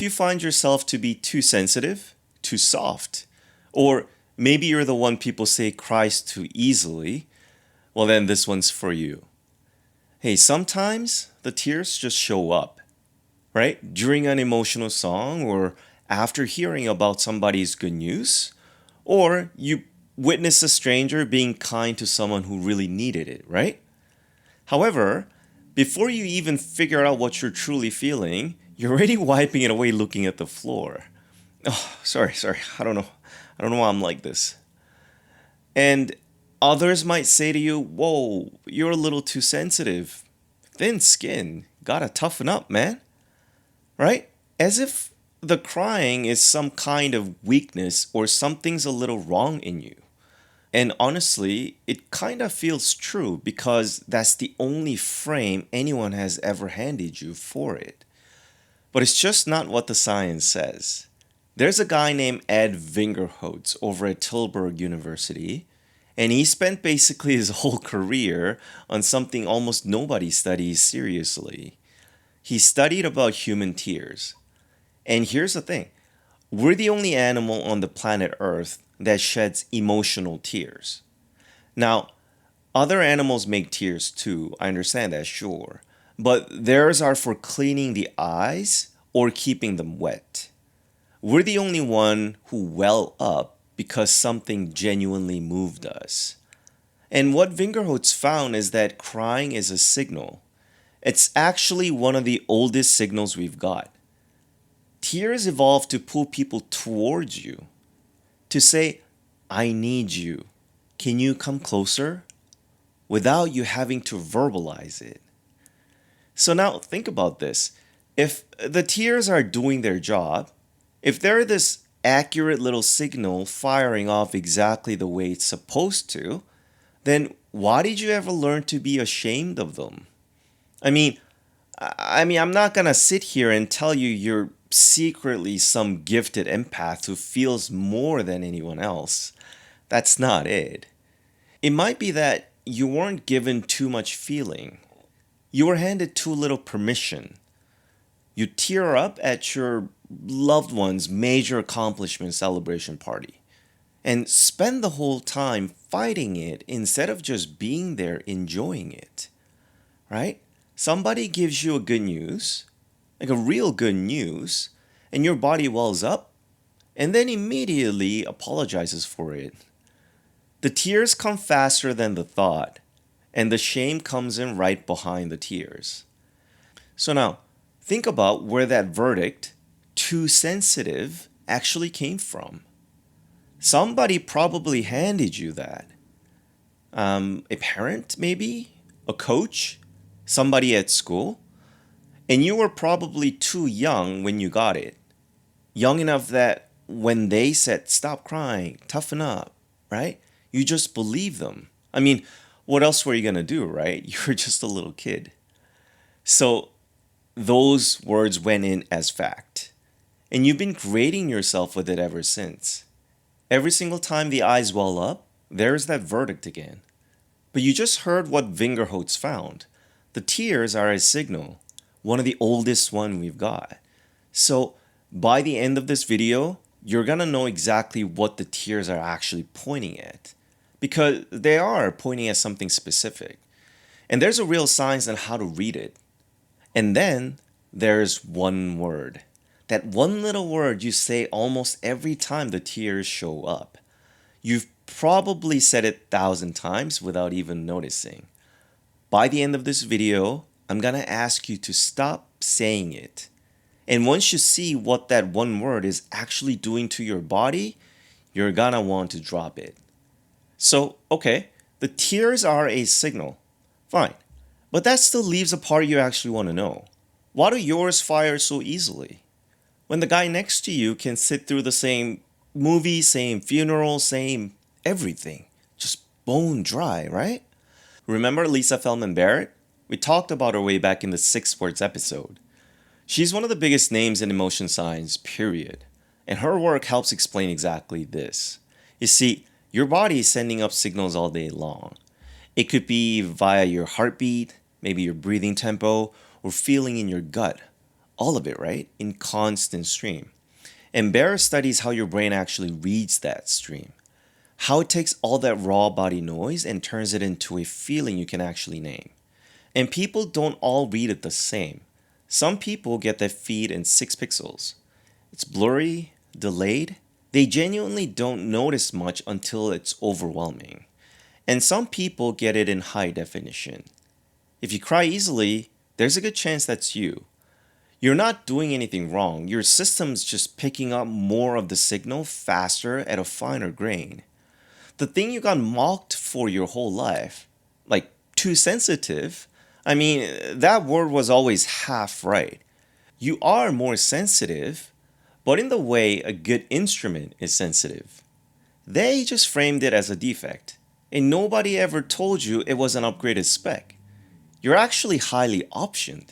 you find yourself to be too sensitive, too soft, or maybe you're the one people say cries too easily, well, then this one's for you. Hey, sometimes the tears just show up, right? During an emotional song or after hearing about somebody's good news, or you witness a stranger being kind to someone who really needed it, right? However, before you even figure out what you're truly feeling, you're already wiping it away looking at the floor. Oh, sorry. I don't know. I don't know why I'm like this. And others might say to you, whoa, you're a little too sensitive. Thin skin. Gotta toughen up, man. Right? As if the crying is some kind of weakness or something's a little wrong in you. And honestly, it kind of feels true because that's the only frame anyone has ever handed you for it. But it's just not what the science says. There's a guy named Ed Vingerhoets over at Tilburg University, and he spent basically his whole career on something almost nobody studies seriously. He studied about human tears. And here's the thing, we're the only animal on the planet Earth that sheds emotional tears. Now, other animals make tears too, I understand that, sure. But theirs are for cleaning the eyes or keeping them wet. We're the only one who well up because something genuinely moved us. And what Vingerhoets found is that crying is a signal. It's actually one of the oldest signals we've got. Tears evolved to pull people towards you, to say, I need you. Can you come closer? Without you having to verbalize it. So now think about this. If the tears are doing their job, if they're this accurate little signal firing off exactly the way it's supposed to, then why did you ever learn to be ashamed of them? I mean, I'm not gonna sit here and tell you you're secretly some gifted empath who feels more than anyone else. That's not it. It might be that you weren't given too much feeling. You were handed too little permission. You tear up at your loved one's major accomplishment celebration party and spend the whole time fighting it instead of just being there enjoying it, right? Somebody gives you a good news, like a real good news, and your body wells up and then immediately apologizes for it. The tears come faster than the thought, and the shame comes in right behind the tears. So now, think about where that verdict, too sensitive, actually came from. Somebody probably handed you that. A parent, maybe? A coach? Somebody at school? And you were probably too young when you got it. Young enough that when they said, stop crying, toughen up, right? You just believe them. I mean, what else were you going to do, right? You were just a little kid. So those words went in as fact. And you've been grading yourself with it ever since. Every single time the eyes well up, there's that verdict again. But you just heard what Vingerhoets found. The tears are a signal, one of the oldest one we've got. So by the end of this video, you're gonna know exactly what the tears are actually pointing at. Because they are pointing at something specific. And there's a real science on how to read it. And then there's one word. That one little word you say almost every time the tears show up. You've probably said it 1,000 times without even noticing. By the end of this video, I'm gonna ask you to stop saying it. And once you see what that one word is actually doing to your body, you're gonna want to drop it. So, okay, the tears are a signal. Fine. But that still leaves a part you actually want to know. Why do yours fire so easily? When the guy next to you can sit through the same movie, same funeral, same everything. Just bone dry, right? Remember Lisa Feldman Barrett? We talked about her way back in the 6 Words episode. She's one of the biggest names in emotion science, period. And her work helps explain exactly this. You see, your body is sending up signals all day long. It could be via your heartbeat, maybe your breathing tempo, or feeling in your gut. All of it, right? In constant stream. And Barra studies how your brain actually reads that stream, how it takes all that raw body noise and turns it into a feeling you can actually name. And people don't all read it the same. Some people get that feed in 6 pixels. It's blurry, delayed. They genuinely don't notice much until it's overwhelming. And some people get it in high definition. If you cry easily, there's a good chance that's you. You're not doing anything wrong. Your system's just picking up more of the signal faster at a finer grain. The thing you got mocked for your whole life, like too sensitive, I mean, that word was always half right. You are more sensitive, but in the way a good instrument is sensitive. They just framed it as a defect, and nobody ever told you it was an upgraded spec. You're actually highly optioned.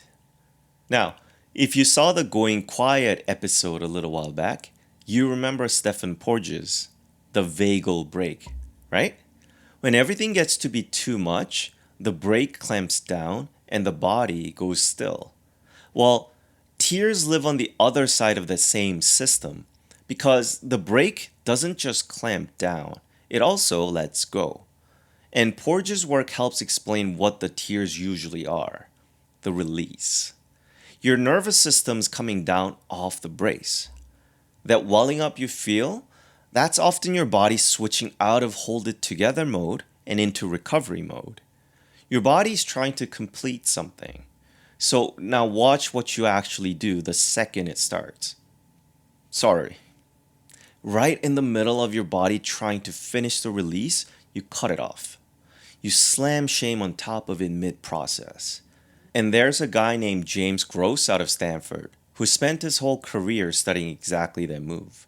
Now, if you saw the Going Quiet episode a little while back, you remember Stephen Porges, the vagal brake, right? When everything gets to be too much, the brake clamps down and the body goes still. Well, tears live on the other side of the same system because the brake doesn't just clamp down, it also lets go. And Porges' work helps explain what the tears usually are: the release. Your nervous system's coming down off the brace. That welling up you feel, that's often your body switching out of hold it together mode and into recovery mode. Your body's trying to complete something. So now watch what you actually do the second it starts. Sorry. Right in the middle of your body trying to finish the release, you cut it off. You slam shame on top of it mid-process. And there's a guy named James Gross out of Stanford who spent his whole career studying exactly that move,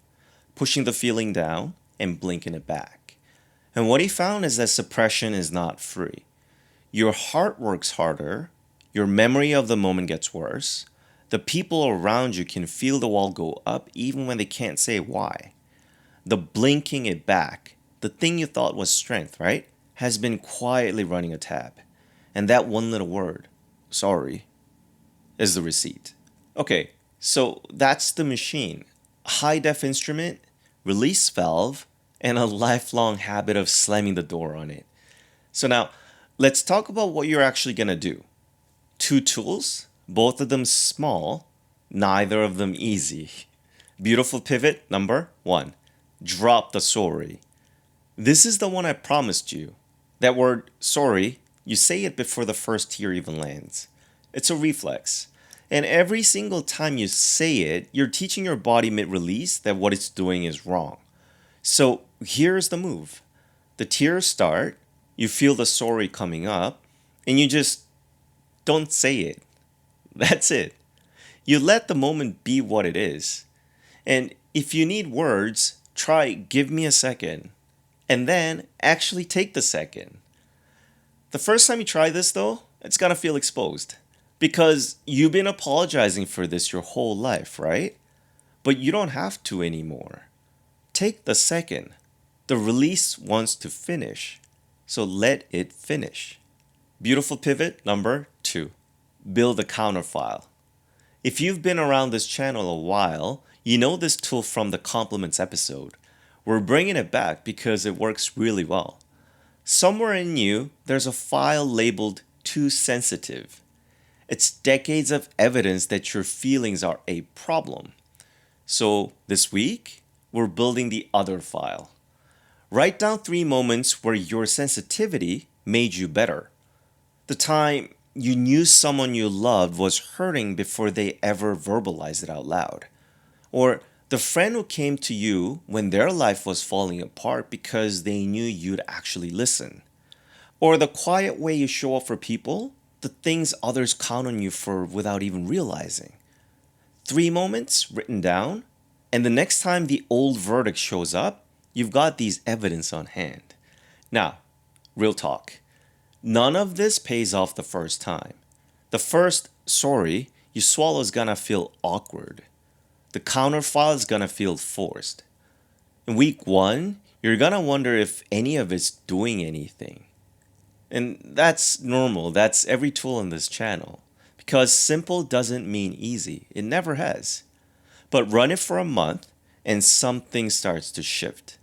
pushing the feeling down and blinking it back. And what he found is that suppression is not free. Your heart works harder, your memory of the moment gets worse, the people around you can feel the wall go up even when they can't say why. The blinking it back, the thing you thought was strength, right, has been quietly running a tab. And that one little word, sorry, is the receipt. Okay, so that's the machine. High def instrument, release valve, and a lifelong habit of slamming the door on it. So now, let's talk about what you're actually gonna do. 2 tools, both of them small, neither of them easy. Beautiful pivot number 1. Drop the sorry. This is the one I promised you. That word, sorry, you say it before the first tear even lands. It's a reflex. And every single time you say it, you're teaching your body mid-release that what it's doing is wrong. So here's the move. The tears start, you feel the sorry coming up, and you just don't say it. That's it. You let the moment be what it is. And if you need words, try give me a second. And then actually take the second. The first time you try this though, it's gonna feel exposed. Because you've been apologizing for this your whole life, right? But you don't have to anymore. Take the second. The release wants to finish. So let it finish. Beautiful pivot number 2. Build a counter file. If you've been around this channel a while, you know this tool from the compliments episode. We're bringing it back because it works really well. Somewhere in you, there's a file labeled too sensitive. It's decades of evidence that your feelings are a problem. So this week, we're building the other file. Write down 3 moments where your sensitivity made you better. The time you knew someone you loved was hurting before they ever verbalized it out loud. Or the friend who came to you when their life was falling apart because they knew you'd actually listen. Or the quiet way you show up for people, the things others count on you for without even realizing. 3 moments written down, and the next time the old verdict shows up, you've got these evidence on hand. Now, real talk. None of this pays off the first time. The first sorry you swallow is gonna feel awkward. The counterfile is gonna feel forced. In week 1, you're gonna wonder if any of it's doing anything. And that's normal, that's every tool on this channel. because simple doesn't mean easy. It never has. But run it for a month and something starts to shift.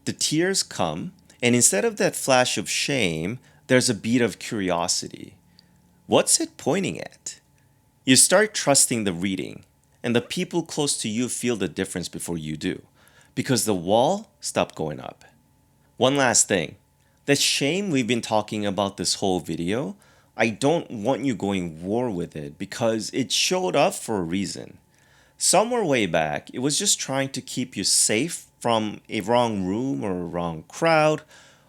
The tears come, and instead of that flash of shame, there's a beat of curiosity. What's it pointing at? You start trusting the reading, and the people close to you feel the difference before you do, because the wall stopped going up. One last thing. That shame we've been talking about this whole video, I don't want you going war with it because it showed up for a reason. Somewhere way back, it was just trying to keep you safe from a wrong room or a wrong crowd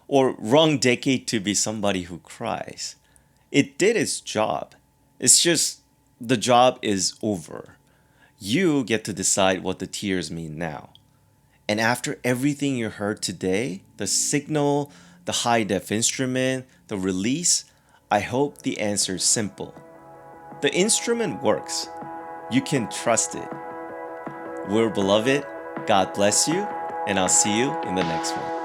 or wrong decade to be somebody who cries. It did its job. It's just the job is over. You get to decide what the tears mean now. And after everything you heard today, the signal, the high def instrument, the release, I hope the answer is simple. The instrument works. You can trust it. We're beloved. God bless you, and I'll see you in the next one.